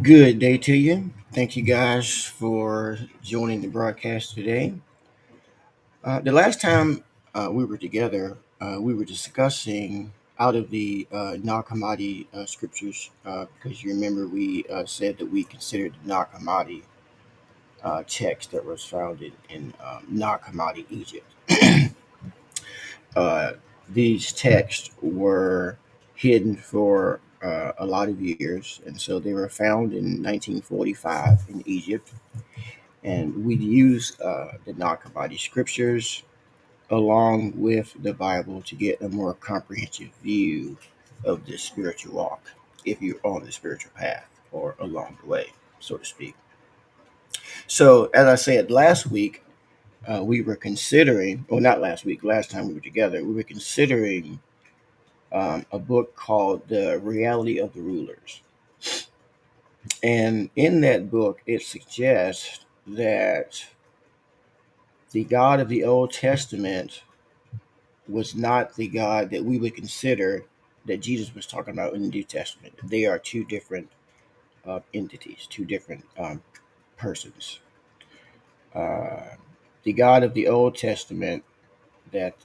Good day to you. Thank you guys for joining the broadcast today. The last time we were together, we were discussing out of the Nag Hammadi scriptures, because you remember we said that we considered the Nag Hammadi text that was found in Nag Hammadi, Egypt. uh, these texts were hidden for a lot of years, and so they were found in 1945 in Egypt. And we use the Nag Hammadi scriptures along with the Bible to get a more comprehensive view of the spiritual walk, if you're on the spiritual path or along the way, so to speak. So, as I said last week, we were considering, or not last week, last time we were together, we were considering a book called The Reality of the Rulers. And in that book, it suggests that the God of the Old Testament was not the God that we would consider that Jesus was talking about in the New Testament. They are two different entities, two different persons. Uh, the God of the Old Testament that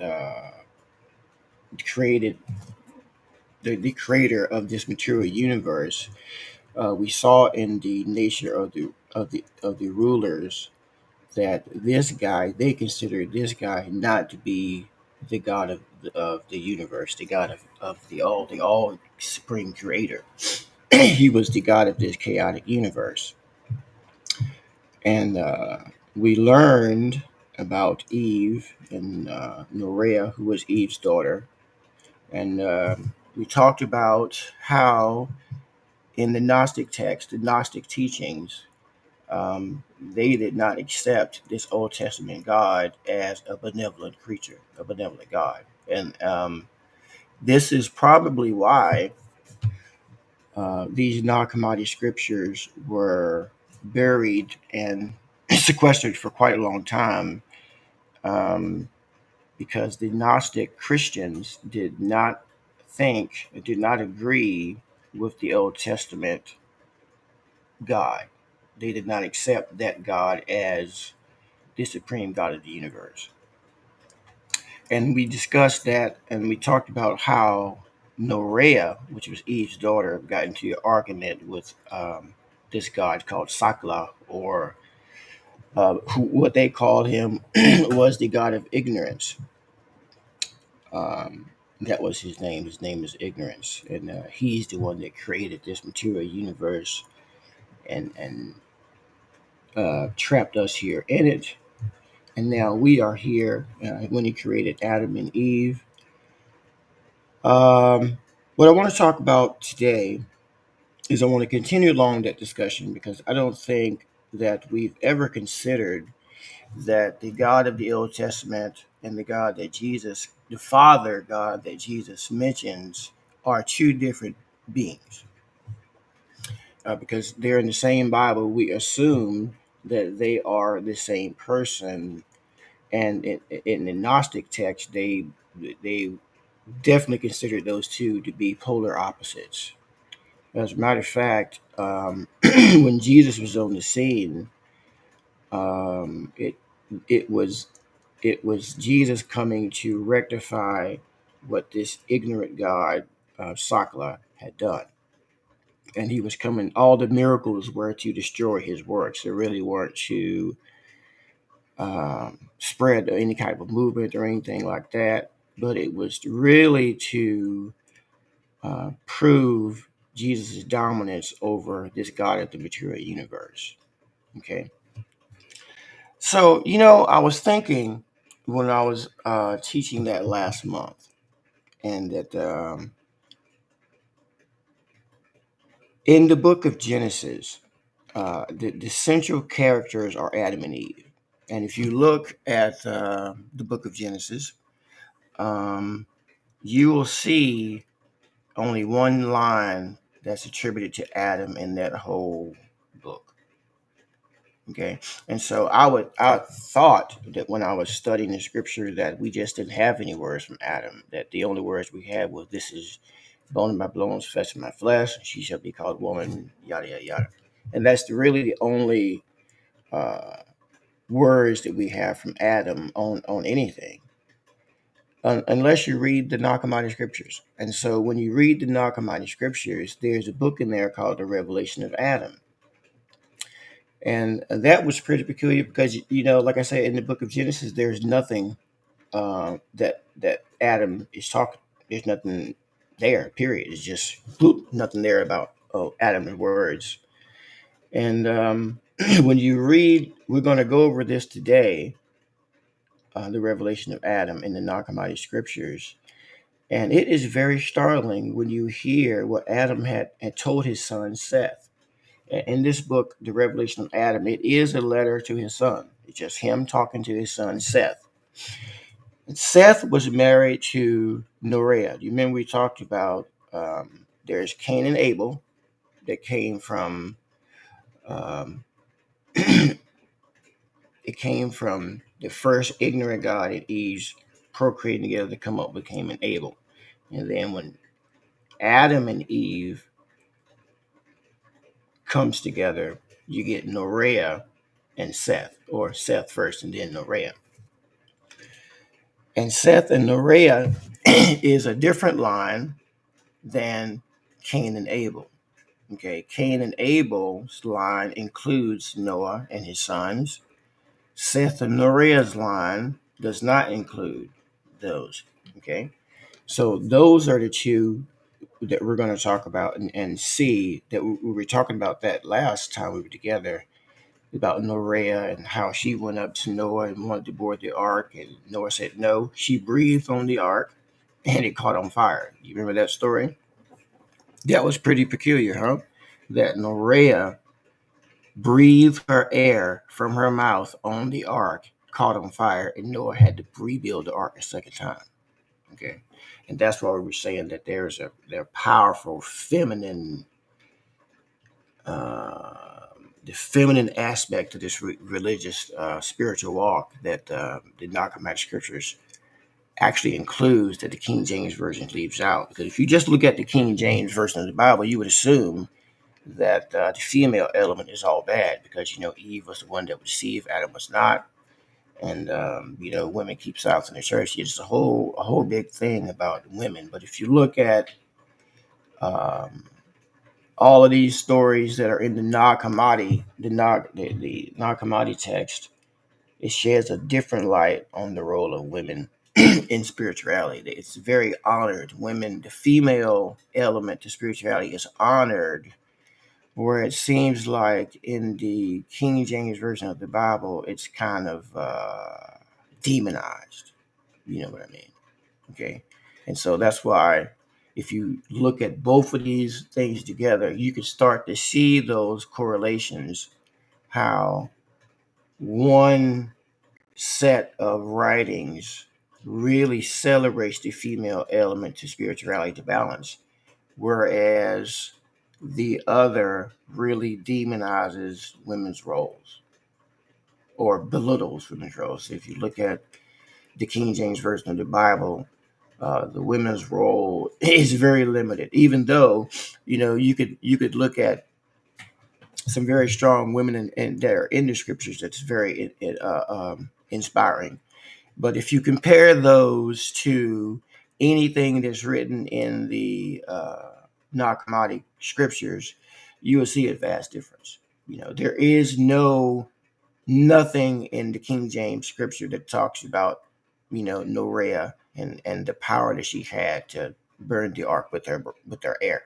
created the creator of this material universe, we saw in the nature of the rulers that this guy, they considered this guy not to be the God of the universe, the God of the all supreme creator. He was the God of this chaotic universe. And we learned about Eve and Norea, who was Eve's daughter. And we talked about how in the Gnostic text, the Gnostic teachings, they did not accept this Old Testament God as a benevolent creature, a benevolent God. And this is probably why these Nag Hammadi scriptures were buried and sequestered for quite a long time, um, because the Gnostic Christians did not agree with the Old Testament God. They did not accept that God as the supreme God of the universe. And we discussed that, and we talked about how Norea, which was Eve's daughter, got into an argument with this god called Sakla, or what they called him was the god of ignorance. Um, that was his name. His name is Ignorance, and he's the one that created this material universe and trapped us here in it. And now we are here when he created Adam and Eve. What I want to talk about today is I want to continue along that discussion because I don't think that we've ever considered that the God of the Old Testament and the God that Jesus, the Father God that Jesus mentions, are two different beings. Because they're in the same Bible, we assume that they are the same person. And in the Gnostic text, they definitely considered those two to be polar opposites. As a matter of fact, when Jesus was on the scene, um, it it was it was Jesus coming to rectify what this ignorant God, Sakla, had done, and he was coming. All the miracles were to destroy his works. They really weren't to spread any type of movement or anything like that, but it was really to prove Jesus' dominance over this God of the material universe. Okay. So, I was thinking when I was teaching that last month, and that in the book of Genesis, the central characters are Adam and Eve. And if you look at the book of Genesis, um, you will see only one line that's attributed to Adam in that whole book. Okay, and so I thought that when I was studying the scripture that we just didn't have any words from Adam. That the only words we had was, "This is bone of my bones, flesh of my flesh. She shall be called woman." Yada yada yada. and that's really the only uh, words that we have from Adam on anything, unless you read the Nag Hammadi scriptures. And so when you read the Nag Hammadi scriptures, there's a book in there called the Revelation of Adam. And that was pretty peculiar because, like I said, in the book of Genesis, there's nothing that Adam is talking. There's nothing there. Period. It's just boop, nothing there about Adam's words. And when you read, we're going to go over this today, the revelation of Adam in the Nag Hammadi scriptures. And it is very startling when you hear what Adam had told his son Seth. In this book, The Revelation of Adam, it is a letter to his son. It's just him talking to his son Seth. And Seth was married to Norea. Do you remember we talked about there's Cain and Abel that came from um, it came from the first ignorant God and Eve's procreating together to come up with Cain and Abel. And then when Adam and Eve comes together, you get Norea and Seth, or Seth first and then Norea. And Seth and Norea is a different line than Cain and Abel. Okay, Cain and Abel's line includes Noah and his sons. Seth and Norea's line does not include those. Okay, so those are the two that we're going to talk about and see that we were talking about that last time we were together about Norea and how she went up to Noah and wanted to board the ark, and Noah said no. She breathed on the ark and it caught on fire. You remember that story? That was pretty peculiar, huh? That Norea breathed her air from her mouth on the ark, caught on fire, and Noah had to rebuild the ark a second time. Okay. And that's why we were saying that there's a powerful feminine the feminine aspect to this religious spiritual walk that the Nag Hammadi scriptures actually includes that the King James version leaves out. Because if you just look at the King James version of the Bible, you would assume that the female element is all bad because Eve was the one that was deceived, Adam was not, and women keep silence in the church. It's a whole big thing about women. But if you look at um, all of these stories that are in the Nag Hammadi, the Nag Hammadi text, it sheds a different light on the role of women in spirituality. It's very honored. Women, the female element to spirituality is honored, where it seems like in the King James version of the Bible, it's kind of demonized. You know what I mean? Okay. And so that's why if you look at both of these things together, you can start to see those correlations, how one set of writings really celebrates the female element to spirituality to balance, whereas the other really demonizes women's roles or belittles women's roles. So if you look at the King James Version of the Bible, the women's role is very limited. Even though, you could look at some very strong women that are in the scriptures that's very inspiring. But if you compare those to anything that's written in the Nag Hammadi scriptures, you will see a vast difference. There is nothing in the King James scripture that talks about, Norea and the power that she had to burn the ark with her air.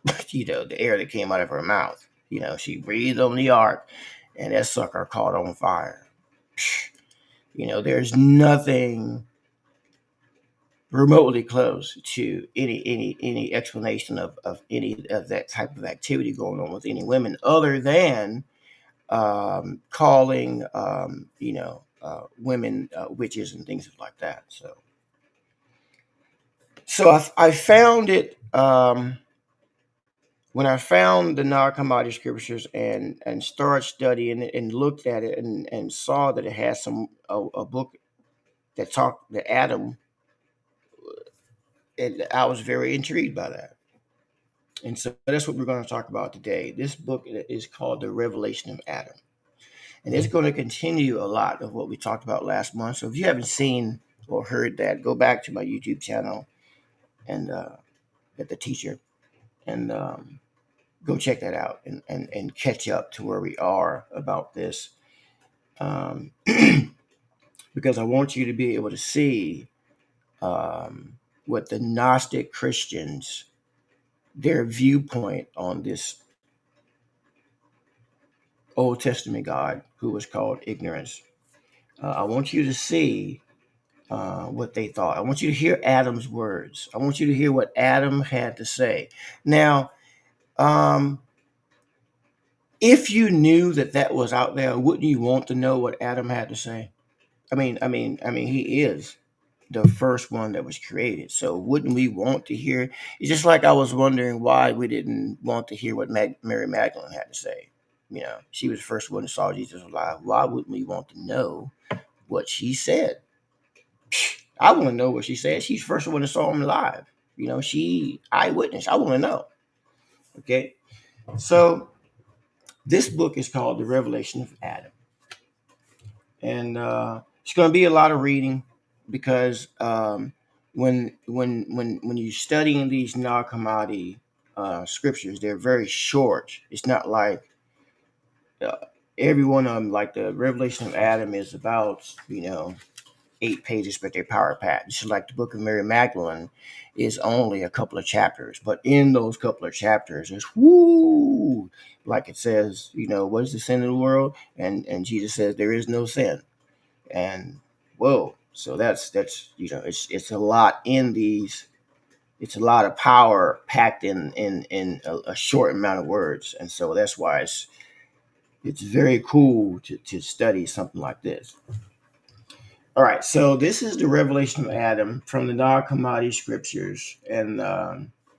The air that came out of her mouth. She breathed on the ark, and that sucker caught on fire. There's nothing remotely close to any explanation of any of that type of activity going on with any women, other than calling women witches and things like that. So I found it when I found the Nag Hammadi scriptures and started studying it and looked at it and saw that it had a book that Adam, and I was very intrigued by that. And so that's what we're going to talk about today. This book is called The Revelation of Adam. And it's going to continue a lot of what we talked about last month. So if you haven't seen or heard that, go back to my YouTube channel and at the teacher and go check that out and catch up to where we are about this. Um, because I want you to be able to see what the Gnostic Christians, their viewpoint on this Old Testament God who was called ignorance. I want you to see what they thought. I want you to hear Adam's words. I want you to hear what Adam had to say. Now, if you knew that that was out there, wouldn't you want to know what Adam had to say? I mean, he is the first one that was created. So wouldn't we want to hear? It's just like I was wondering why we didn't want to hear what Mary Magdalene had to say. You know, she was the first one that saw Jesus alive. Why wouldn't we want to know what she said? I want to know what she said. She's the first one that saw him alive. You know, she eyewitness. I want to know. Okay, so this book is called The Revelation of Adam, and it's going to be a lot of reading because when you're studying these Nag Hammadi scriptures, they're very short. It's not like uh, every one of them. Like the Revelation of Adam is about 8 pages, but they're power packed. Just like the Book of Mary Magdalene is only a couple of chapters, but in those couple of chapters, it's whoo, like it says, what is the sin of the world? And Jesus says there is no sin. And whoa, so that's it's a lot in these. It's a lot of power packed in a short amount of words, and so that's why it's very cool to study something like this. All right, so this is the revelation of Adam from the Nag Hammadi scriptures, and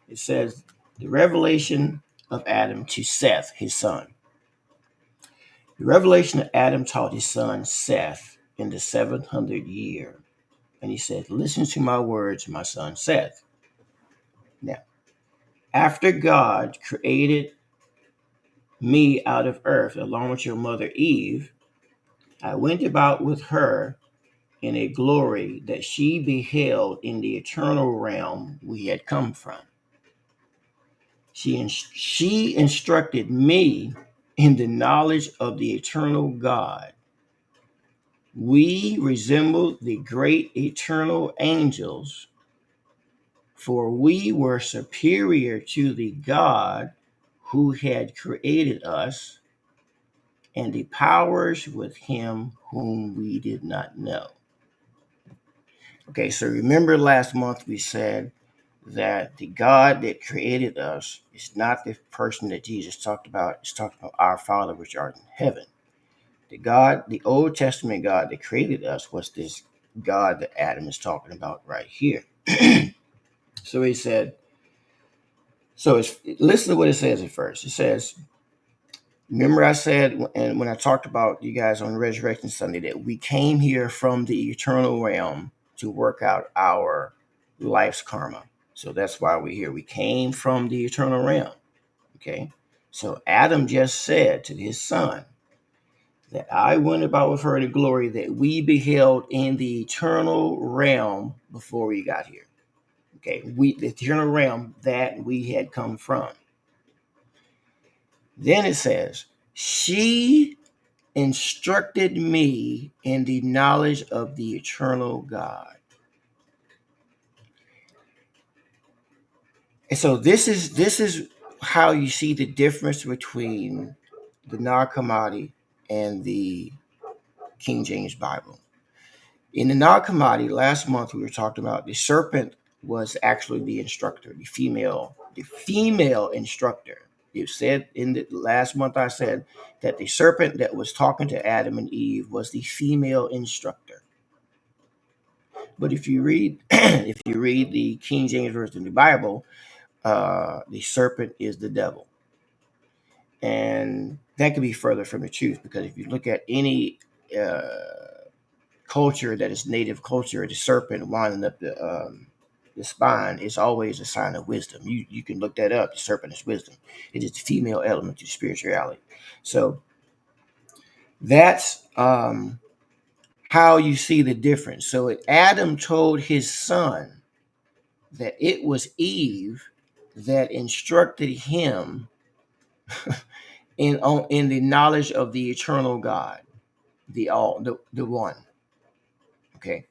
it says the revelation of Adam to Seth, his son. The revelation of Adam taught his son Seth in the 700th year, and he said, "Listen to my words, my son Seth. Now, after God created me out of earth along with your mother Eve, I went about with her in a glory that she beheld in the eternal realm we had come from. She instructed me in the knowledge of the eternal God. We resembled the great eternal angels, for we were superior to the God who had created us, and the powers with him whom we did not know." Okay, so remember last month we said that the God that created us is not the person that Jesus talked about. It's talking about our Father which art in heaven. The Old Testament God that created us was this God that Adam is talking about right here. So he said, listen to what it says at first. It says, remember I said, and when I talked about you guys on Resurrection Sunday, that we came here from the eternal realm to work out our life's karma. So that's why we're here. We came from the eternal realm. Okay. So Adam just said to his son that I went about with her in the glory that we beheld in the eternal realm before we got here. Okay. The eternal realm that we had come from. Then it says, she instructed me in the knowledge of the eternal God. And so this is how you see the difference between the Nag Hammadi and the King James Bible. In the Nag Hammadi, last month we were talking about the serpent was actually the instructor, the female instructor. You said in the last month I said that the serpent that was talking to Adam and Eve was the female instructor. But if you read the King James version of the Bible, the serpent is the devil. And that could be further from the truth, because if you look at any culture that is native culture, the serpent winding up the spine is always a sign of wisdom. You can look that up. The serpent is wisdom. It is the female element to spirituality. So that's how you see the difference. So Adam told his son that it was Eve that instructed him in the knowledge of the eternal God, the one. Okay.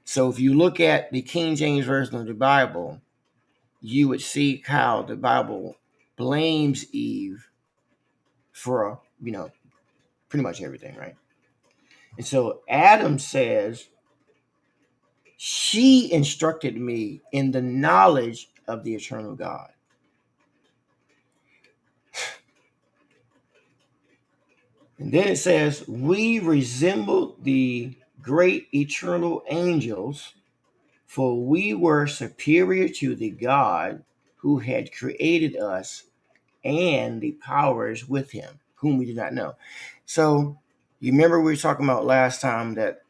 So if you look at the King James Version of the Bible, you would see how the Bible blames Eve for, pretty much everything, right? And so Adam says, she instructed me in the knowledge of the eternal God. And then it says, we resembled the great eternal angels, for we were superior to the God who had created us and the powers with him, whom we did not know. So you remember we were talking about last time that,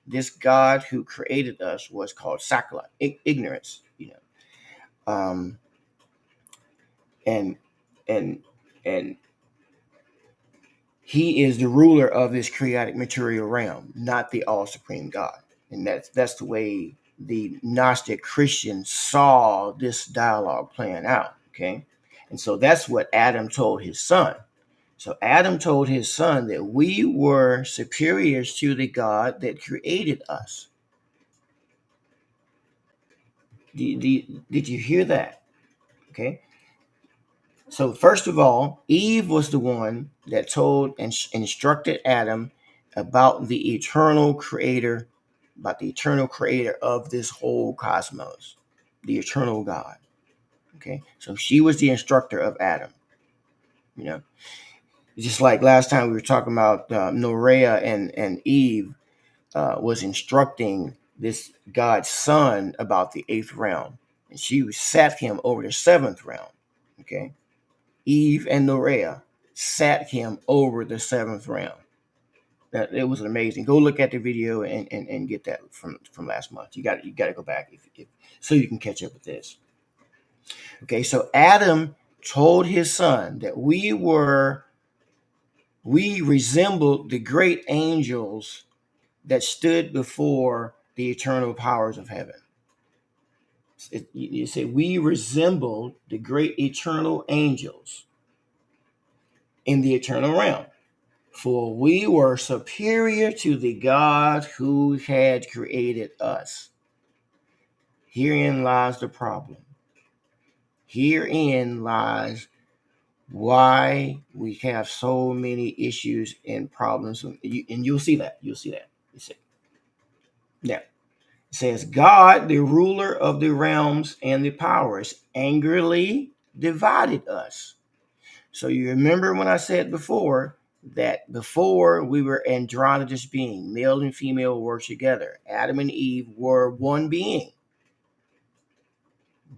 this God who created us was called sakla, ignorance, um, and and and he is the ruler of this chaotic material realm, not the all supreme God. And that's the way the Gnostic Christians saw this dialogue playing out. Okay. And so that's what Adam told his son. So Adam told his son that we were superiors to the God that created us. Did you hear that? Okay. So first of all, Eve was the one that told and instructed Adam about the eternal creator, of this whole cosmos, the eternal God. Okay. So she was the instructor of Adam. Just like last time we were talking about Norea and Eve was instructing this God's son about the eighth realm, and she sat him over the seventh realm. Okay. Eve and Norea sat him over the seventh realm. That it was amazing. Go look at the video and get that from last month. You got to go back if so you can catch up with this. Okay, so Adam told his son that we resembled the great angels that stood before the eternal powers of heaven. You say we resembled the great eternal angels in the eternal realm, for we were superior to the God who had created us. Herein lies the problem. Herein lies why we have so many issues and problems. And you'll see that. You see. Now, it says, God, the ruler of the realms and the powers, angrily divided us. So you remember when I said before that before we were androgynous being, male and female work together. Adam and Eve were one being.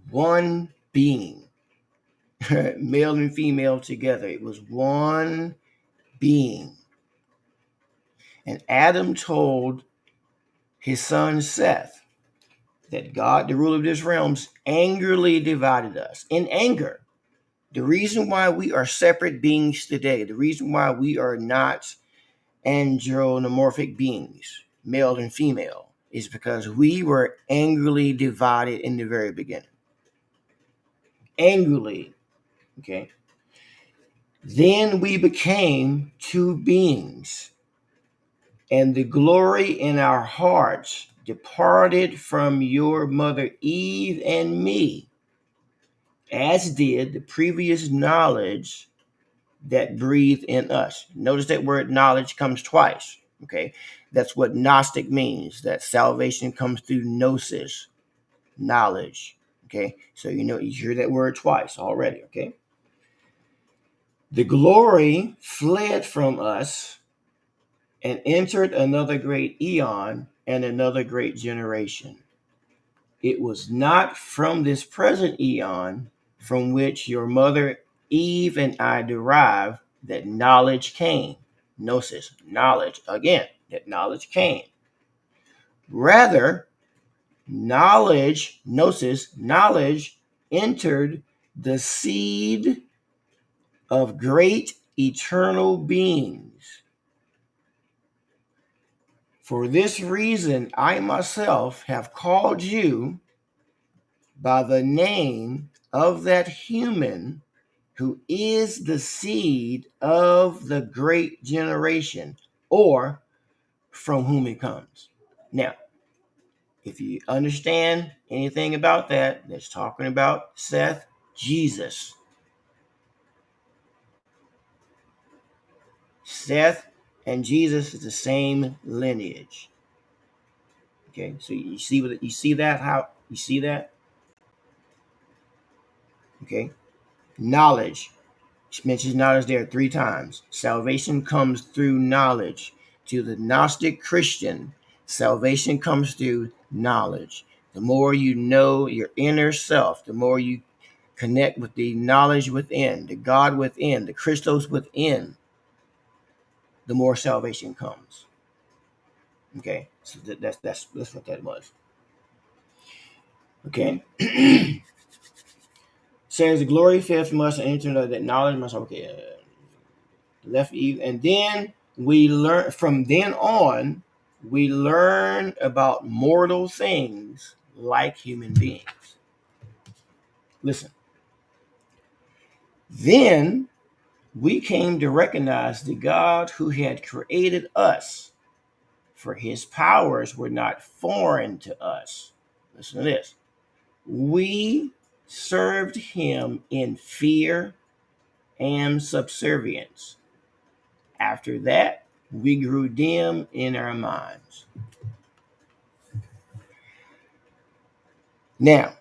One being. Male and female together. It was one being. And Adam told his son Seth that God, the ruler of this realms, angrily divided us. In anger. The reason why we are separate beings today, the reason why we are not andromorphic beings, male and female, is because we were angrily divided in the very beginning. Angrily, okay? Then we became two beings, and the glory in our hearts departed from your mother Eve and me, as did the previous knowledge that breathed in us. Notice that word knowledge comes twice. Okay, that's what Gnostic means, that salvation comes through gnosis, knowledge. Okay, so you hear that word twice already. Okay, the glory fled from us and entered another great eon and another great generation. It was not from this present eon from which your mother Eve and I derive that knowledge came. Gnosis, knowledge, again, that knowledge came. Rather, Knowledge, gnosis, knowledge entered the seed of great eternal beings. For this reason, I myself have called you by the name of that human who is the seed of the great generation, or from whom it comes. Now, if you understand anything about that, that's talking about Seth, Jesus. Seth and Jesus is the same lineage. Okay, so you see that how you see that? Okay, knowledge. She mentions knowledge there 3 times. Salvation comes through knowledge. To the Gnostic Christian, salvation comes through knowledge. The more you know your inner self, the more you connect with the knowledge within, the God within, the Christos within, the more salvation comes. Okay, so that's what that was. Okay, says the glory fifth must enter that knowledge must. Okay, left even, and then we learn from then on. We learn about mortal things like human beings. Listen, then we came to recognize the God who had created us, for his powers were not foreign to us. Listen to this. We served him in fear and subservience. After that, we grew dim in our minds. Now,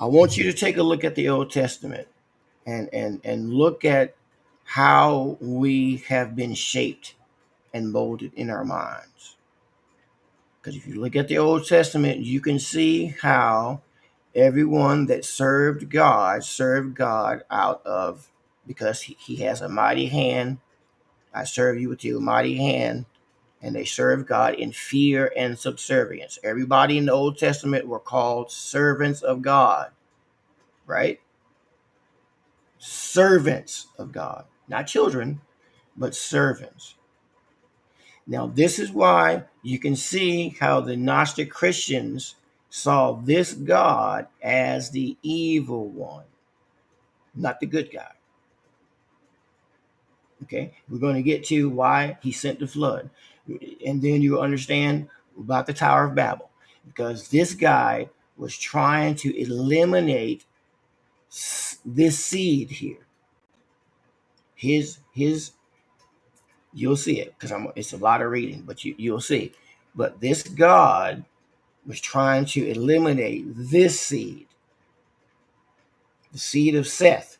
I want you to take a look at the Old Testament and look at how we have been shaped and molded in our minds. Because if you look at the Old Testament, you can see how everyone that served God out of, because he has a mighty hand. I serve you with your mighty hand. And they served God in fear and subservience. Everybody in the Old Testament were called servants of God, right? Servants of God, not children, but servants. Now, this is why you can see how the Gnostic Christians saw this God as the evil one, not the good guy. Okay, we're going to get to why he sent the flood, and then you understand about the Tower of Babel, because this guy was trying to eliminate this seed here. His you'll see it because it's a lot of reading, but you'll see. But this God was trying to eliminate this seed, the seed of Seth,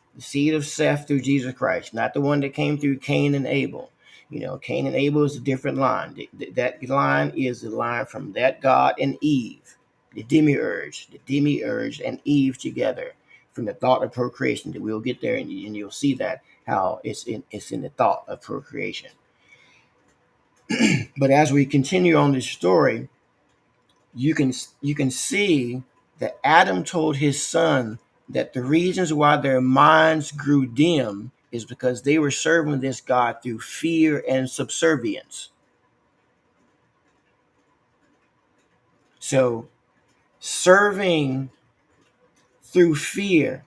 through Jesus Christ, not the one that came through Cain and Abel. Cain and Abel is a different line. That line is the line from that God and Eve, the demiurge and Eve together, from the thought of procreation. That we'll get there, and you'll see that how it's in the thought of procreation. But as we continue on this story, you can see that Adam told his son that the reasons why their minds grew dim is because they were serving this God through fear and subservience. So serving through fear,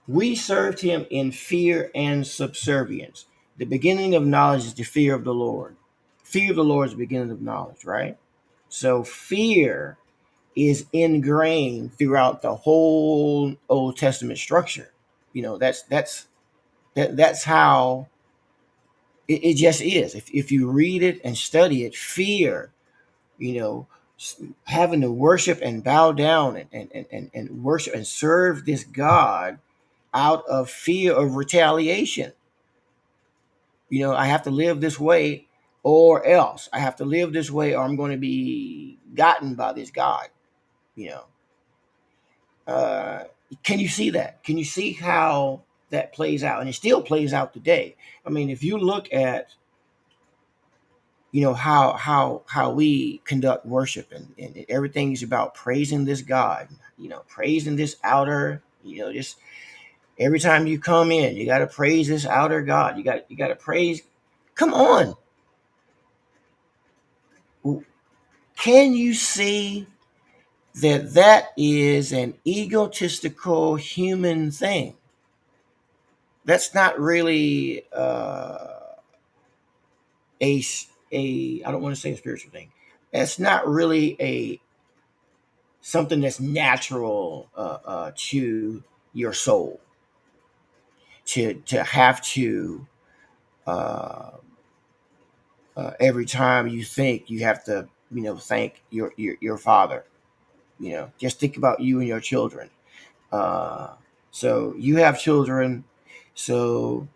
we served him in fear and subservience. The beginning of knowledge is the fear of the Lord. Fear of the Lord is the beginning of knowledge, right? So fear is ingrained throughout the whole Old Testament structure. That's how it just is. If you read it and study it, fear, you know, having to worship and bow down and worship and serve this God out of fear of retaliation. I have to live this way or else. I have to live this way or I'm going to be gotten by this God, you know. Can you see that? Can you see how that plays out? And it still plays out today. I mean, if you look at, how we conduct worship, and everything is about praising this God, praising this outer, just every time you come in, you got to praise this outer God. You got to praise. Come on, can you see that that is an egotistical human thing? That's not really a I don't want to say a spiritual thing. That's not really a something that's natural to your soul, to have to uh, every time you think, you have to thank your father. Just think about you and your children. Uh, so you have children. So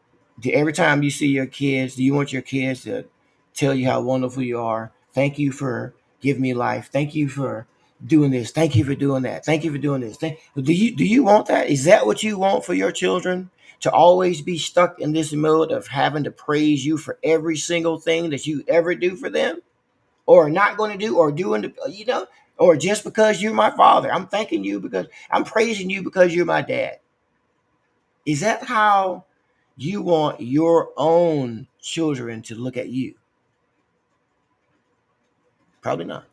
every time you see your kids, do you want your kids to tell you how wonderful you are? Thank you for giving me life. Thank you for doing this. Thank you for doing that. Thank you for doing this. Do you want that? Is that what you want for your children? To always be stuck in this mode of having to praise you for every single thing that you ever do for them? Or not going to do, or doing, or just because you're my father, I'm thanking you because I'm praising you because you're my dad. Is that how you want your own children to look at you? Probably not,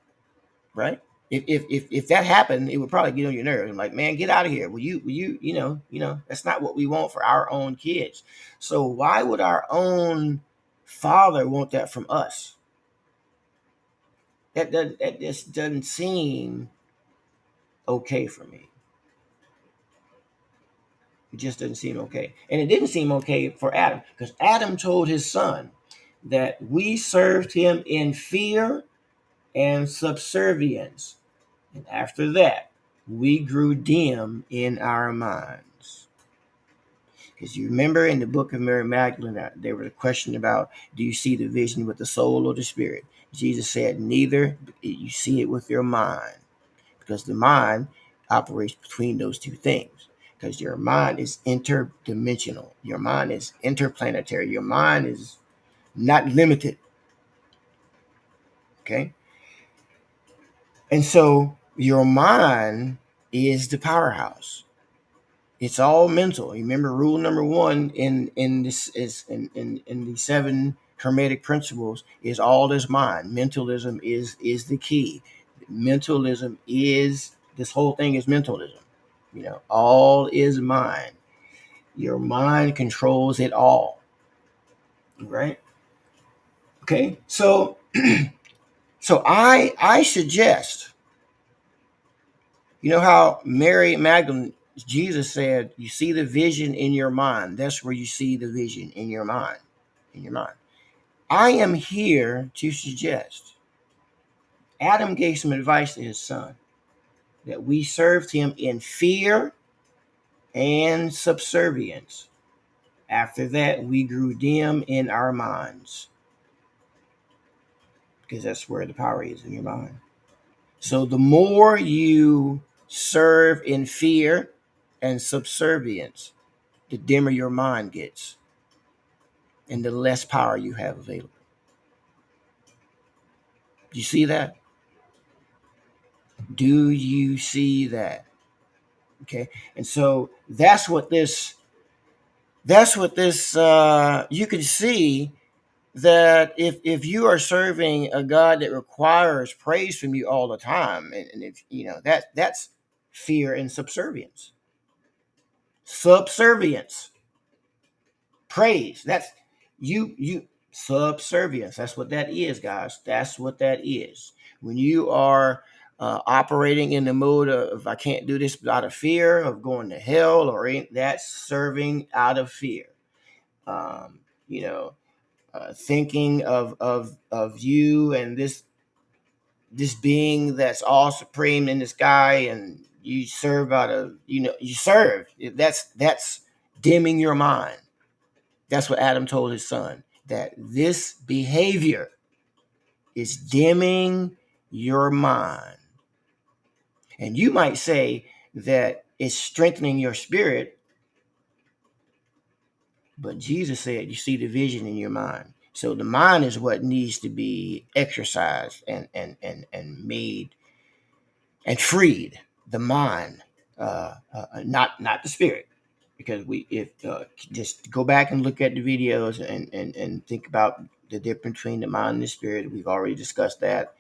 right? If that happened, it would probably get on your nerves. I'm like, man, get out of here. That's not what we want for our own kids. So why would our own father want that from us? That just doesn't seem okay for me. It just doesn't seem okay. And it didn't seem okay for Adam, because Adam told his son that we served him in fear and subservience. And after that, we grew dim in our minds. Because you remember in the book of Mary Magdalene, there was a question about, do you see the vision with the soul or the spirit? Jesus said, neither. You see it with your mind. Because the mind operates between those two things. Because your mind is interdimensional, your mind is interplanetary, your mind is not limited. Okay. And so your mind is the powerhouse. It's all mental. You remember rule number one in this is in the seven hermetic principles is all is mind. Mentalism is the key. Mentalism is this whole thing is mentalism. All is mind. Your mind controls it all. Right? Okay. So I suggest, how Mary Magdalene, Jesus said, you see the vision in your mind. That's where you see the vision in your mind. In your mind. I am here to suggest Adam gave some advice to his son that we served him in fear and subservience. After that, we grew dim in our minds, because that's where the power is, in your mind. So the more you serve in fear and subservience, the dimmer your mind gets and the less power you have available. Do you see that? Do you see that? Okay. And so that's what this you can see that if you are serving a God that requires praise from you all the time, and if that's fear and subservience. Subservience. Praise. That's you subservience. That's what that is, guys. That's what that is. When you are operating in the mode of I can't do this out of fear of going to hell, or that's serving out of fear. Um, you know, thinking of you and this being that's all supreme in the sky, and you serve out of you serve. That's dimming your mind. That's what Adam told his son, that this behavior is dimming your mind. And you might say that it's strengthening your spirit, but Jesus said you see the vision in your mind. So the mind is what needs to be exercised and made and freed. The mind, not the spirit, because we if just go back and look at the videos and think about the difference between the mind and the spirit. We've already discussed that,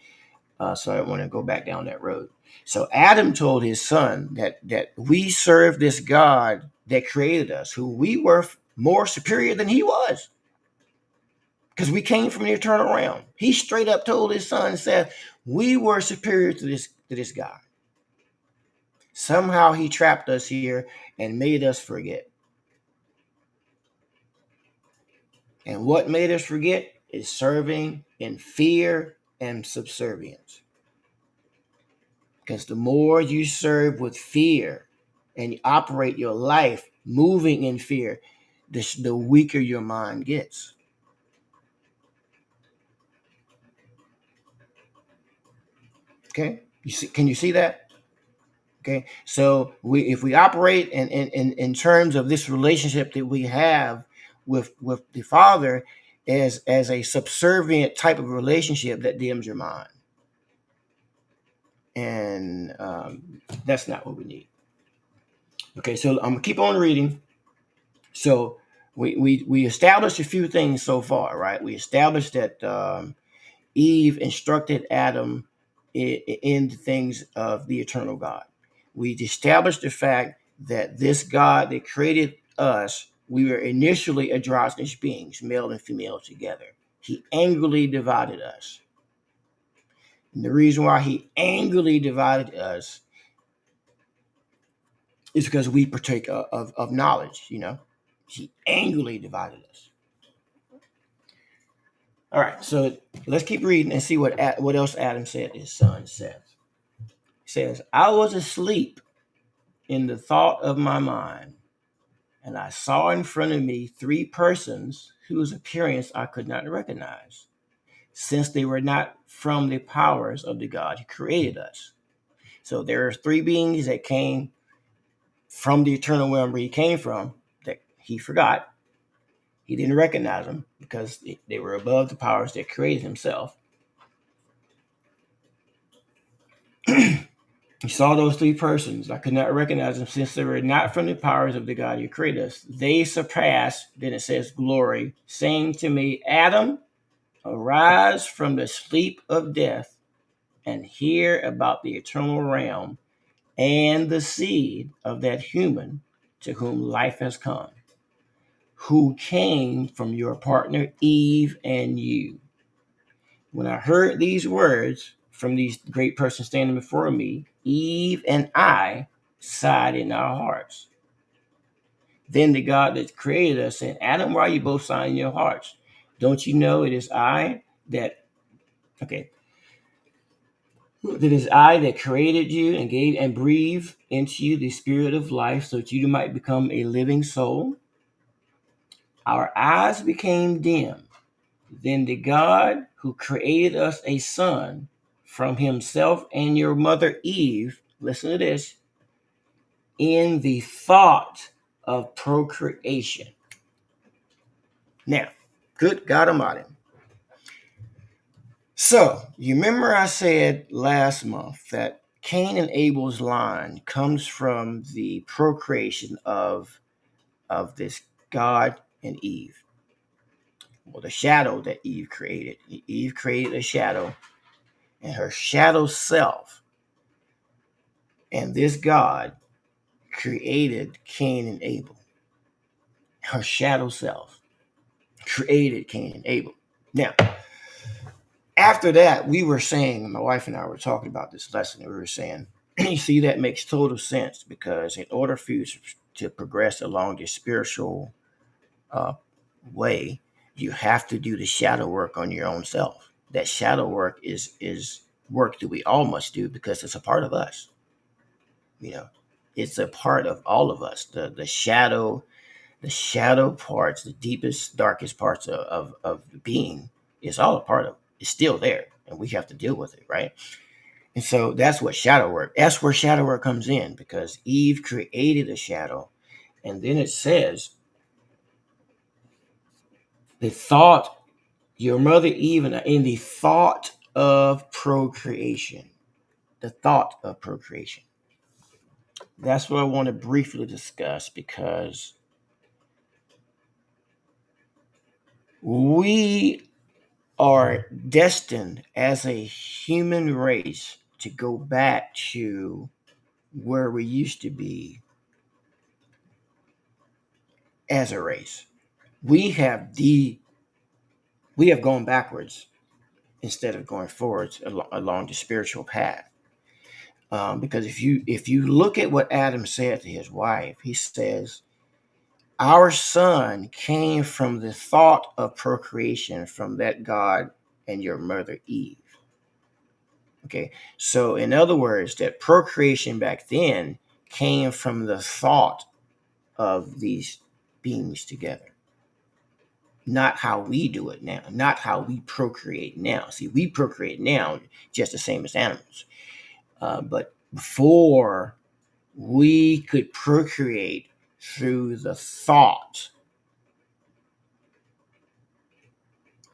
so I don't want to go back down that road. So Adam told his son that we serve this God that created us, who we were more superior than he was, because we came from the eternal realm. He straight up told his son, said, we were superior to this God. Somehow he trapped us here and made us forget. And what made us forget is serving in fear and subservience. Because the more you serve with fear and you operate your life moving in fear, the weaker your mind gets. Okay? You see, can you see that? Okay. So if we operate in terms of this relationship that we have with the Father as a subservient type of relationship, that dims your mind. And that's not what we need. Okay, so I'm gonna keep on reading. So we established a few things so far, right? We established that Eve instructed Adam in the things of the eternal God. We established the fact that this God that created us, we were initially androgynous beings, male and female together. He angrily divided us. And the reason why he angrily divided us is because we partake of knowledge, you know. He angrily divided us. All right, so let's keep reading and see what else Adam said to his son Seth. He says, I was asleep in the thought of my mind, and I saw in front of me three persons whose appearance I could not recognize, since they were not from the powers of the God who created us. So there are three beings that came from the eternal realm where he came from that he forgot. He didn't recognize them because they were above the powers that created himself. He saw those three persons. I could not recognize them since they were not from the powers of the God who created us. They surpassed, then it says, glory, saying to me, Adam, arise from the sleep of death and hear about the eternal realm and the seed of that human to whom life has come, who came from your partner Eve and you. When I heard these words from these great persons standing before me, Eve and I sighed in our hearts. Then the God that created us said, Adam, why are you both sighing in your hearts? Don't you know it is I that, okay, that it is I that created you and gave and breathed into you the spirit of life so that you might become a living soul? Our eyes became dim. Then the God who created us a son from himself and your mother Eve, listen to this, in the thought of procreation. Now, good God Almighty. So, you remember I said last month that Cain and Abel's line comes from the procreation of this God and Eve. Well, the shadow that Eve created. Eve created a shadow, and her shadow self and this God created Cain and Abel. Her shadow self created Cain and Abel. Now, after that, we were saying, my wife and I were talking about this lesson, and we were saying, you see, that makes total sense, because in order for you to progress along your spiritual uh, way, you have to do the shadow work on your own self. That shadow work is work that we all must do because it's a part of us. You know, it's a part of all of us. The shadow parts, the deepest, darkest parts of the being, is all a part of. It's still there, and we have to deal with it, right? And so that's what shadow work. That's where shadow work comes in, because Eve created a shadow, and then it says the thought your mother Eve in the thought of procreation. The thought of procreation. That's what I want to briefly discuss because we are destined as a human race to go back to where we used to be as a race. We have we have gone backwards instead of going forwards along the spiritual path. Because if you look at what Adam said to his wife, he says, "Our son came from the thought of procreation from that God and your mother Eve." Okay, so in other words, that procreation back then came from the thought of these beings together, not how we do it now, not how we procreate now. See, we procreate now just the same as animals, but before we could procreate through the thought,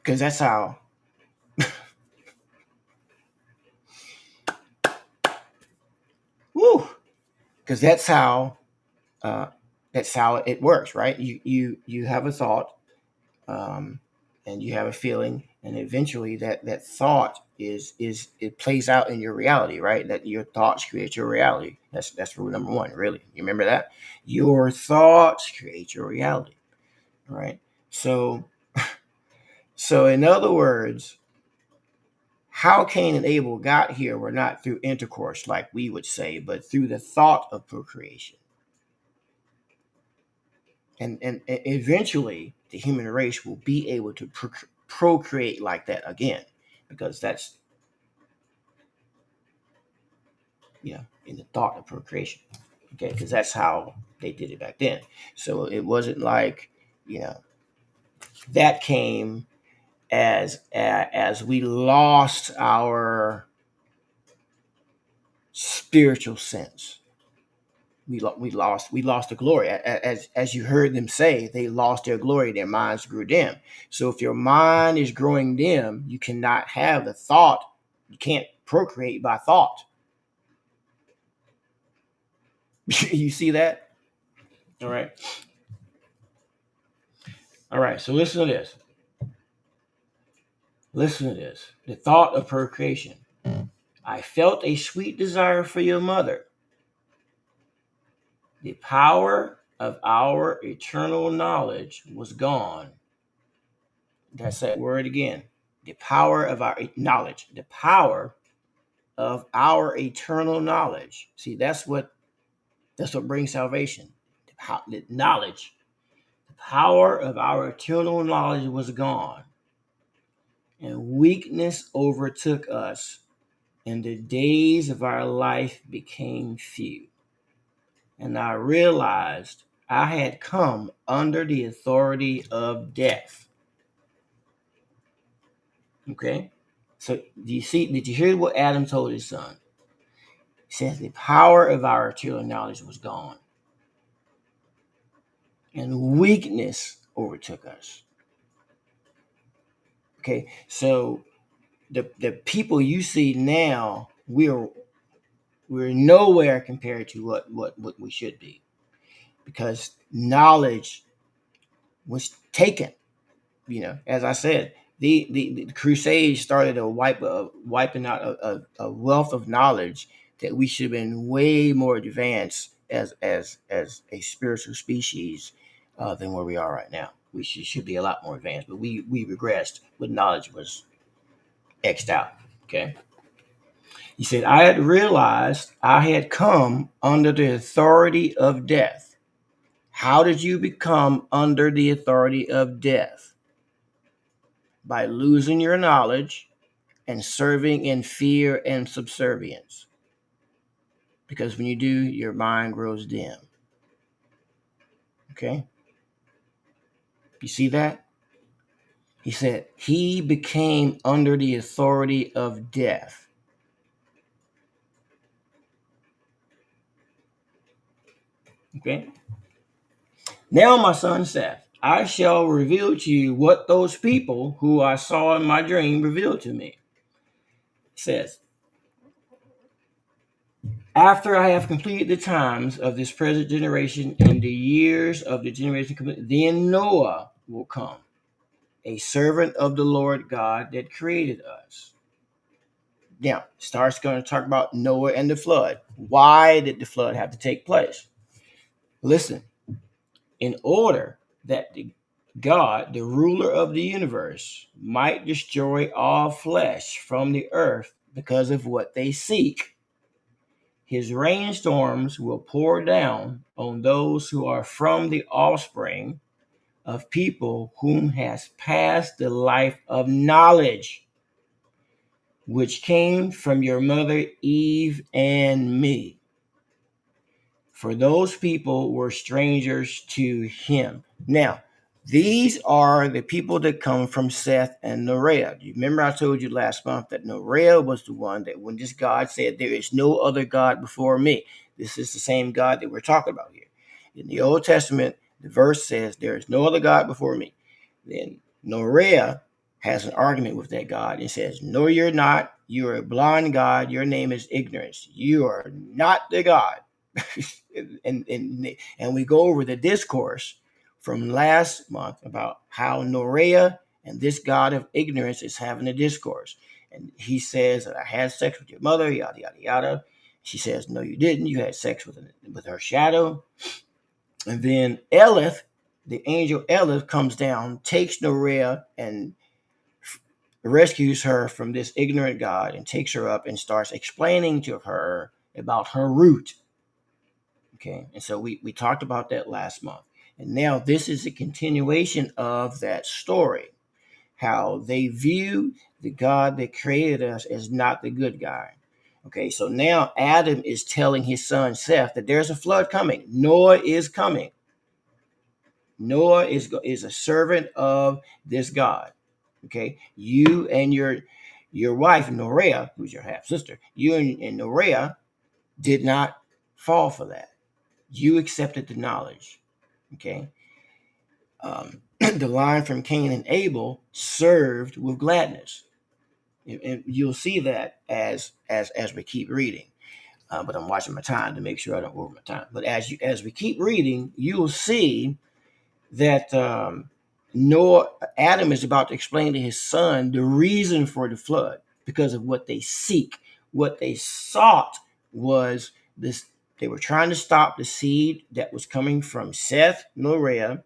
because that's how. Woo, because uh, that's how it works, right? You have a thought, um, and you have a feeling, and eventually that thought is it plays out in your reality, right? That your thoughts create your reality. That's rule number one. Really, you remember that? Your thoughts create your reality, right? So so in other words, how Cain and Abel got here were not through intercourse, like we would say, but through the thought of procreation. And eventually the human race will be able to procreate like that again, because that's, in the thought of procreation. Okay, because that's how they did it back then. So it wasn't like, you know that came as we lost our spiritual sense. We lost the glory. As you heard them say, they lost their glory. Their minds grew dim. So if your mind is growing dim, you cannot have the thought. You can't procreate by thought. You see that? All right. All right. So listen to this. Listen to this. The thought of procreation. I felt a sweet desire for your mother. The power of our eternal knowledge was gone. That's that word again. The power of our knowledge. The power of our eternal knowledge. See, that's what brings salvation. The knowledge. The power of our eternal knowledge was gone, and weakness overtook us, and the days of our life became few. And I realized I had come under the authority of death. Okay? So did you hear what Adam told his son? He says the power of our eternal knowledge was gone, and weakness overtook us. Okay, so the people you see now, we're nowhere compared to what we should be, because knowledge was taken. As I said, the Crusades started wiping out a wealth of knowledge that we should have been way more advanced as a spiritual species than where we are right now. We should be a lot more advanced, but we regressed. But knowledge was X'd out. Okay. He said, I had realized I had come under the authority of death. How did you become under the authority of death? By losing your knowledge and serving in fear and subservience. Because when you do, your mind grows dim. Okay? You see that? He said, he became under the authority of death. Okay? Now, my son Seth, I shall reveal to you what those people who I saw in my dream revealed to me. It says, after I have completed the times of this present generation and the years of the generation, then Noah will come, a servant of the Lord God that created us. Now, starts going to talk about Noah and the flood. Why did the flood have to take place? Listen, in order that God, the ruler of the universe, might destroy all flesh from the earth because of what they seek, his rainstorms will pour down on those who are from the offspring of people whom has passed the life of knowledge, which came from your mother Eve and me. For those people were strangers to him. Now, these are the people that come from Seth and Noah. You remember I told you last month that Noah was the one that when this God said, there is no other God before me. This is the same God that we're talking about here. In the Old Testament, the verse says, there is no other God before me. Then Noah has an argument with that God and says, no, you're not. You are a blind God. Your name is ignorance. You are not the God. and we go over the discourse from last month about how Norea and this God of ignorance is having a discourse. And he says that I had sex with your mother, yada, yada, yada. She says, no, you didn't. You had sex with her shadow. And then Elith, the angel Elith, comes down, takes Norea and rescues her from this ignorant God and takes her up and starts explaining to her about her root. Okay, and so we talked about that last month. And now this is a continuation of that story, how they view the God that created us as not the good guy. Okay, so now Adam is telling his son Seth that there's a flood coming. Noah is coming. Noah is a servant of this God. Okay, you and your wife Norea, who's your half sister, you and Norea did not fall for that. You accepted the knowledge. Okay. The line from Cain and Abel served with gladness. And you'll see that as we keep reading. But I'm watching my time to make sure I don't go over my time. But as we keep reading, you'll see that Adam is about to explain to his son the reason for the flood because of what they seek. What they sought was this. They were trying to stop the seed that was coming from Seth, Noah,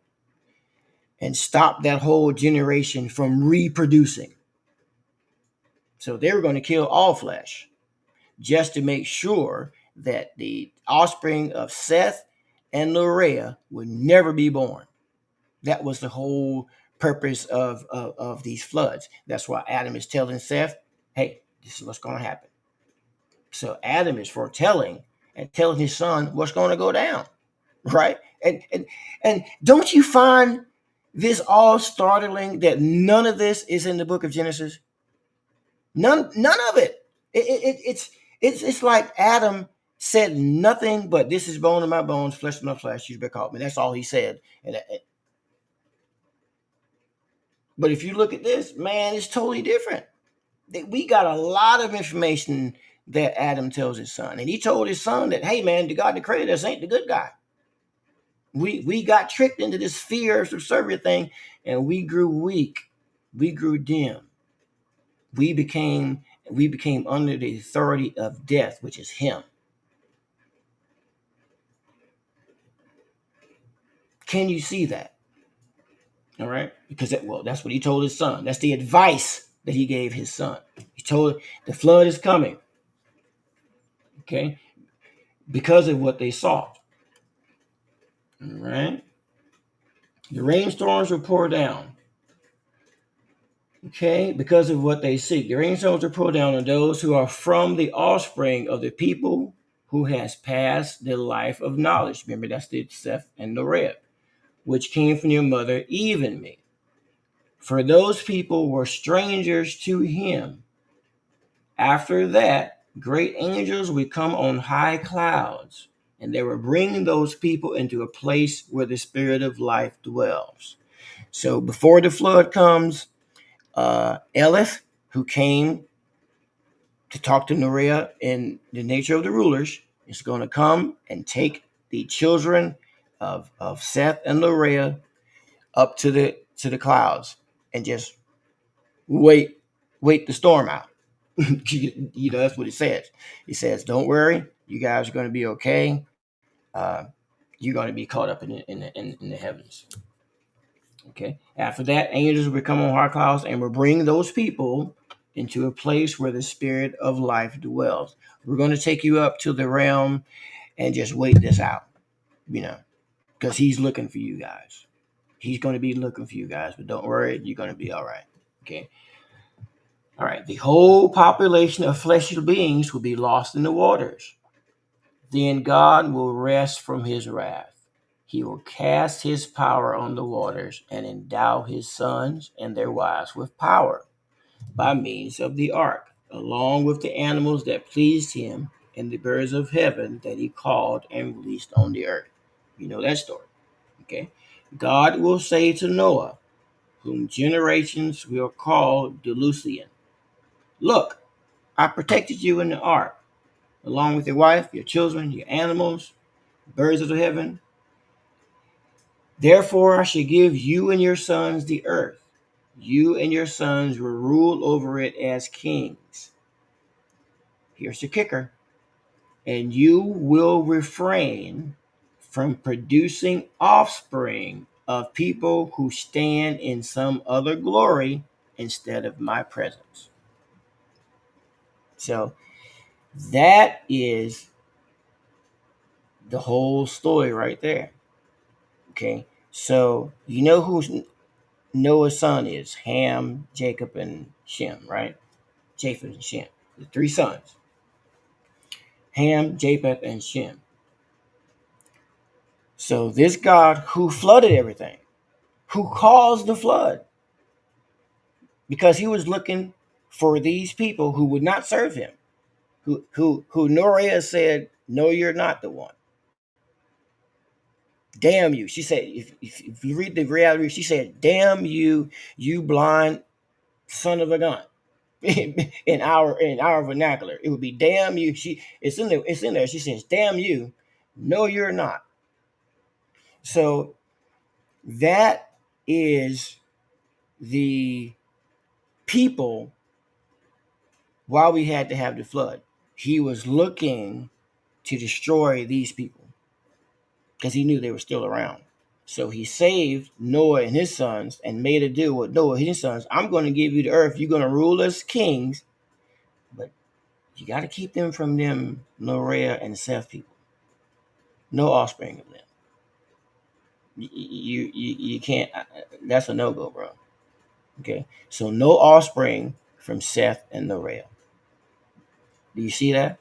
and stop that whole generation from reproducing. So they were going to kill all flesh just to make sure that the offspring of Seth and Noah would never be born. That was the whole purpose of these floods. That's why Adam is telling Seth, hey, this is what's going to happen. So Adam is foretelling and telling his son what's going to go down, right? And don't you find this all startling that none of this is in the book of Genesis? None of it. It's like Adam said nothing but this is bone of my bones, flesh of my flesh. You better call me. That's all he said. But if you look at this, man, it's totally different. We got a lot of information that Adam tells his son. And he told his son that, hey, man, the God that created us ain't the good guy. We got tricked into this fear of subservient thing, and we grew weak. We grew dim. We became under the authority of death, which is him. Can you see that? All right, because that's what he told his son. That's the advice that he gave his son. He told the flood is coming. Okay, because of what they saw. All right, the rainstorms will pour down. Okay, because of what they seek. The rainstorms will pour down on those who are from the offspring of the people who has passed the life of knowledge. Remember, that's the Seth and Noah, which came from your mother Eve and me. For those people were strangers to him. After that, great angels would come on high clouds, and they were bringing those people into a place where the spirit of life dwells. So before the flood comes, Elith, who came to talk to Noah in the nature of the rulers, is going to come and take the children of Seth and Noah up to the clouds and just wait the storm out. That's what it says. It says, "Don't worry, you guys are going to be okay. Uh, you're going to be caught up in the heavens." Okay. After that, angels will come on high clouds and will bring those people into a place where the spirit of life dwells. We're going to take you up to the realm and just wait this out, you know, because he's looking for you guys. He's going to be looking for you guys, but don't worry, you're going to be all right. Okay. All right. The whole population of fleshly beings will be lost in the waters. Then God will rest from his wrath. He will cast his power on the waters and endow his sons and their wives with power by means of the ark, along with the animals that pleased him and the birds of heaven that he called and released on the earth. You know that story. Okay. God will say to Noah, whom generations will call Delusian, "Look, I protected you in the ark, along with your wife, your children, your animals, birds of the heaven. Therefore, I shall give you and your sons the earth. You and your sons will rule over it as kings." Here's the kicker. "And you will refrain from producing offspring of people who stand in some other glory instead of my presence." So that is the whole story right there. Okay. So you know who Noah's son is? Ham, Jacob, and Shem, right? Japheth and Shem, the three sons. Ham, Japheth, and Shem. So this God who flooded everything, who caused the flood, because he was looking for these people who would not serve him, who Noah said, "No, you're not the one. Damn you." She said, if you read the reality, she said, "Damn you, you blind son of a gun." in our vernacular, it would be "damn you." It's in there. She says, "Damn you, no, you're not." So that is the people why we had to have the flood. He was looking to destroy these people because he knew they were still around. So he saved Noah and his sons and made a deal with Noah and his sons. "I'm going to give you the earth. You're going to rule as kings, but you got to keep them from them Noah and Seth people. No offspring of them. You can't. That's a no go, bro." Okay, so no offspring from Seth and Noah. Do you see that?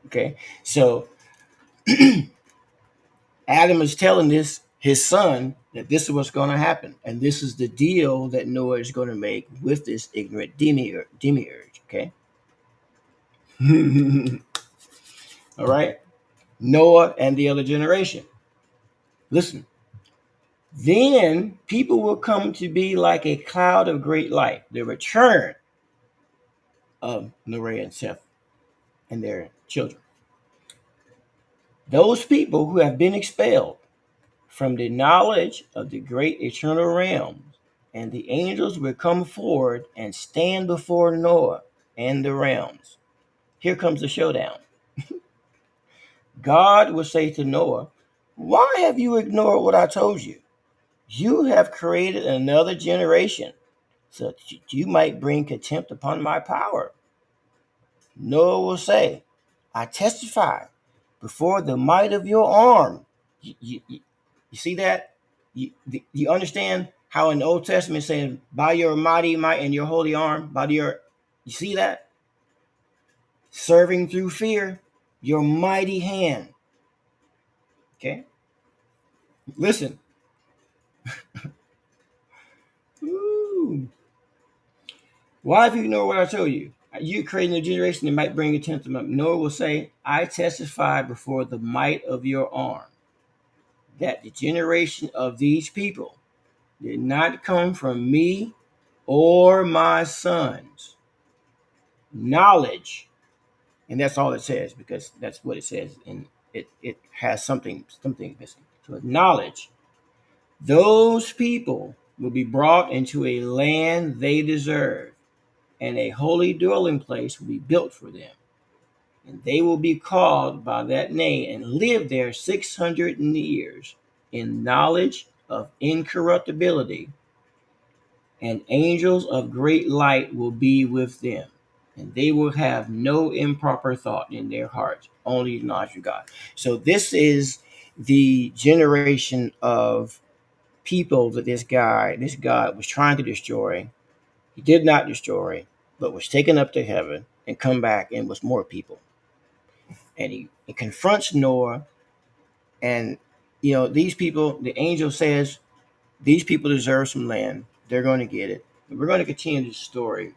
Okay, so Adam is telling this his son that this is what's going to happen, and this is the deal that Noah is going to make with this ignorant demiurge. Okay, all right, Noah and the other generation. Listen, then people will come to be like a cloud of great light. The return of Noah and Seth and their children. Those people who have been expelled from the knowledge of the great eternal realms, and the angels will come forward and stand before Noah and the realms. Here comes the showdown. God will say to Noah, "Why have you ignored what I told you? You have created another generation so that you might bring contempt upon my power." Noah will say, "I testify before the might of your arm." You see that? You understand how in the Old Testament saying, "By your mighty might and your holy arm," you see that? Serving through fear, your mighty hand. Okay? Listen. Ooh. "Why have you know what I told you? You creating a generation that might bring attention to them." Noah will say, "I testify before the might of your arm that the generation of these people did not come from me or my sons. Knowledge, and that's all it says because that's what it says, and it has something missing. So knowledge, those people will be brought into a land they deserve, and a holy dwelling place will be built for them. And they will be called by that name and live there 600 years in knowledge of incorruptibility, and angels of great light will be with them. And they will have no improper thought in their hearts, only knowledge of God. So this is the generation of people that this God was trying to destroy. He did not destroy, but was taken up to heaven and come back and was more people. And he confronts Noah, and these people, the angel says, these people deserve some land. They're going to get it. And we're going to continue this story.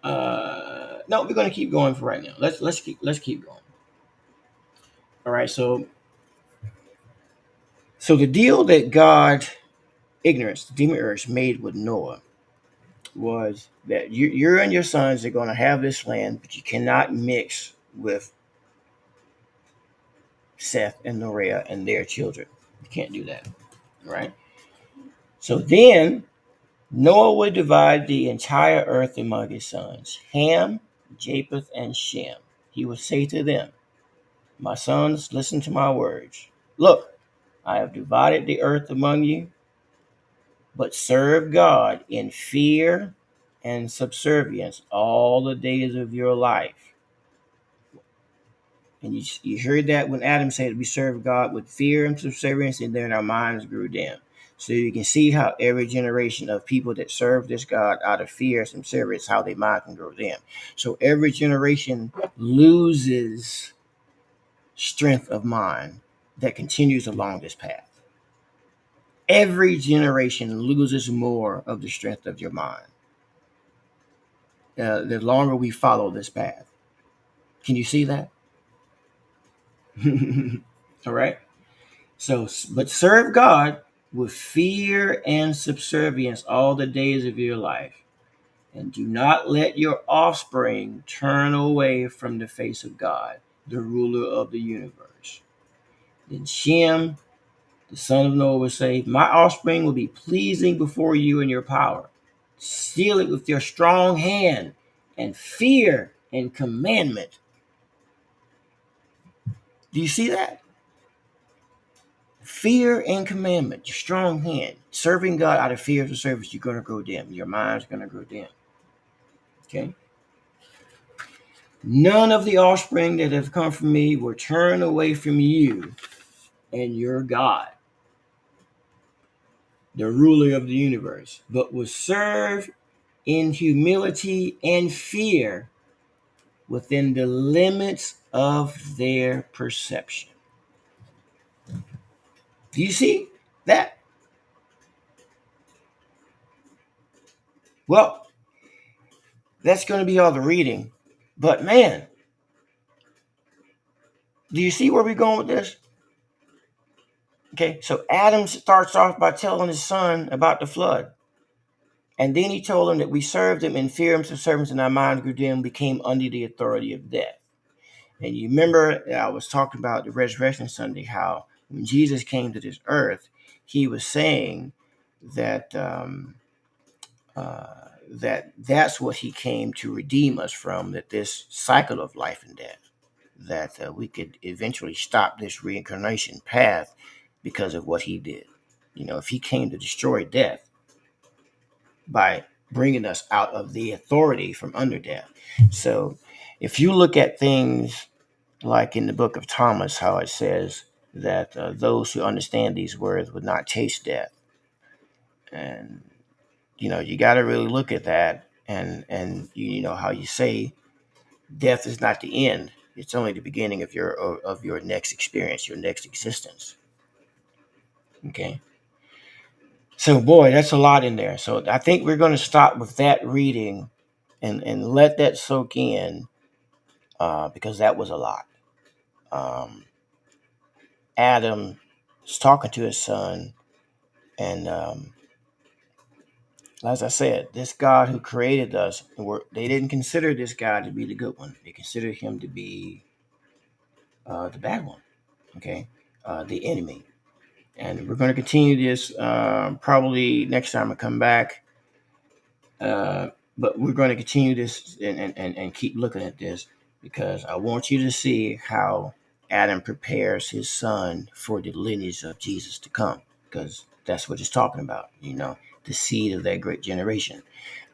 No, we're going to keep going for right now. Let's keep going. All right. So the deal that God, ignorance, the demon urge, made with Noah was that you and your sons are going to have this land, but you cannot mix with Seth and Noah and their children. You can't do that. All right. So then Noah would divide the entire earth among his sons, Ham, Japheth, and Shem. He would say to them, my sons, listen to my words. Look, I have divided the earth among you, but serve God in fear and subservience all the days of your life. And you heard that when Adam said we serve God with fear and subservience, and then our minds grew dim. So you can see how every generation of people that serve this God out of fear and subservience, how their mind can grow dim. So every generation loses strength of mind that continues along this path. Every generation loses more of the strength of your mind the longer we follow this path. Can you see that? All right. So, but serve God with fear and subservience all the days of your life, and do not let your offspring turn away from the face of God, the ruler of the universe. Then Shem, the son of Noah, will say, my offspring will be pleasing before you in your power. Seal it with your strong hand, and fear and commandment. Do you see that? Fear and commandment, your strong hand. Serving God out of fear of the service, you're going to grow dim. Your mind's going to grow dim. Okay? None of the offspring that have come from me will turn away from you and your God, the ruler of the universe, but will serve in humility and fear within the limits of their perception. Do you see that? Well, that's going to be all the reading. But man, do you see where we're going with this? Okay, so Adam starts off by telling his son about the flood. And then he told him that we served him in fear and subservience, and our minds grew dim, became under the authority of death. And you remember I was talking about the Resurrection Sunday, how when Jesus came to this earth, he was saying that that's what he came to redeem us from, that this cycle of life and death, that we could eventually stop this reincarnation path because of what he did. If he came to destroy death by bringing us out of the authority from under death. So if you look at things like in the book of Thomas, how it says that those who understand these words would not taste death. And, you got to really look at that. And you know how you say death is not the end. It's only the beginning of your next experience, your next existence. Okay. So, boy, that's a lot in there. So I think we're going to stop with that reading and let that soak in because that was a lot. Adam is talking to his son, And as I said, this God who created us, they didn't consider this God to be the good one. They considered him to be the bad one, okay, the enemy. And we're going to continue this probably next time I come back. Uh, but we're going to continue this and keep looking at this because I want you to see how Adam prepares his son for the lineage of Jesus to come, because that's what it's talking about, the seed of that great generation.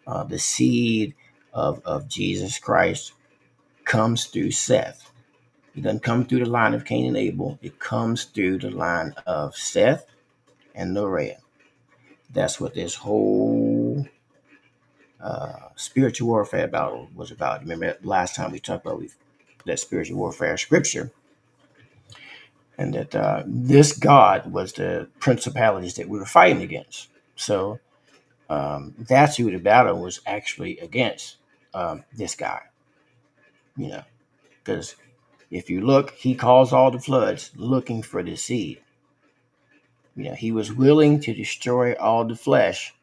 The seed of Jesus Christ comes through Seth. It doesn't come through the line of Cain and Abel. It comes through the line of Seth and Noah. That's what this whole spiritual warfare battle was about. Remember last time we talked about that spiritual warfare scripture, and that this God was the principalities that we were fighting against. So that's who the battle was actually against, this guy, because if you look, he caused all the floods looking for the seed. He was willing to destroy all the flesh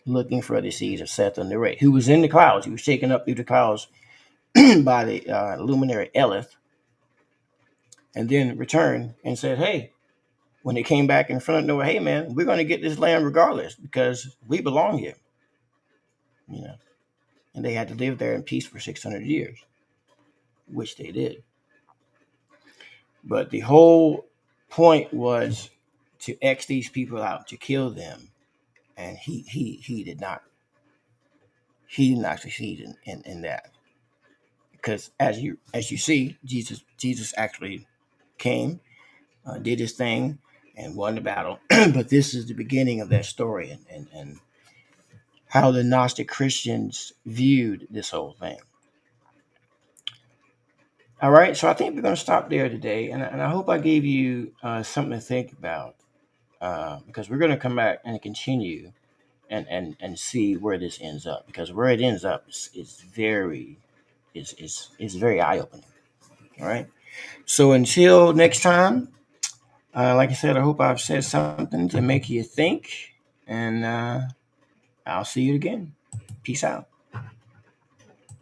looking for the seed of Seth and Noah, who was in the clouds. He was taken up through the clouds by the luminary Elith, and then returned and said, hey, when they came back in front of Noah, hey, man, we're going to get this land regardless because we belong here. You know, and they had to live there in peace for 600 years, which they did. But the whole point was to X these people out, to kill them. And he did not succeed in that, because as you see, Jesus actually came, did his thing, and won the battle. But this is the beginning of that story, and how the Gnostic Christians viewed this whole thing. All right, so I think we're going to stop there today, and I hope I gave you something to think about, because we're going to come back and continue and see where this ends up, because where it ends up is very eye opening. All right, so until next time, like I said, I hope I've said something to make you think, and I'll see you again. Peace out.